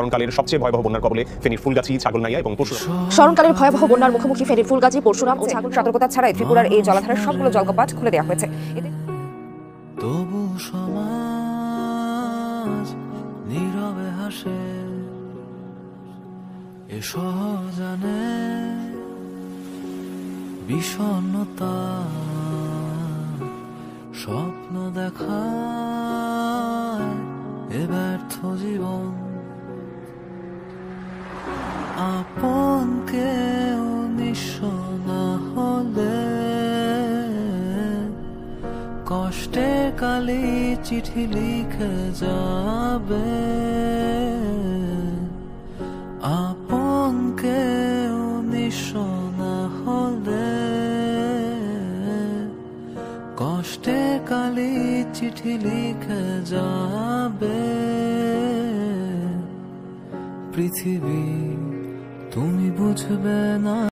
স্মরণকালের সবচেয়ে ভয়াবহ বন্যার কবলে ফেনীর ফুলগাছি, ছাগলনাইয়া এবং পরশুরাম। স্মরণকালের ভয়াবহ বন্যার মুখোমুখি ফেনীর ফুলগাছি, পরশুরাম ও সতর্কতা ছাড়াই ত্রিপুরার এই জলাধারের সবগুলো জলকপাট খুলে দেওয়া হয়েছে। তবু সমাজ নীরবে হাসে, এ শহর জানে বিষণ্ণতা, স্বপ্ন দেখায় এ ব্যর্থ জীবন। আপন কেউ নিঃস্ব না হলে কষ্টে কালি চিঠি লিখে যাবে। আপন কেউ নিঃস্ব না হলে কষ্টে কালি চিঠি লিখে যাবে। পৃথিবী তুমি বুঝবে না।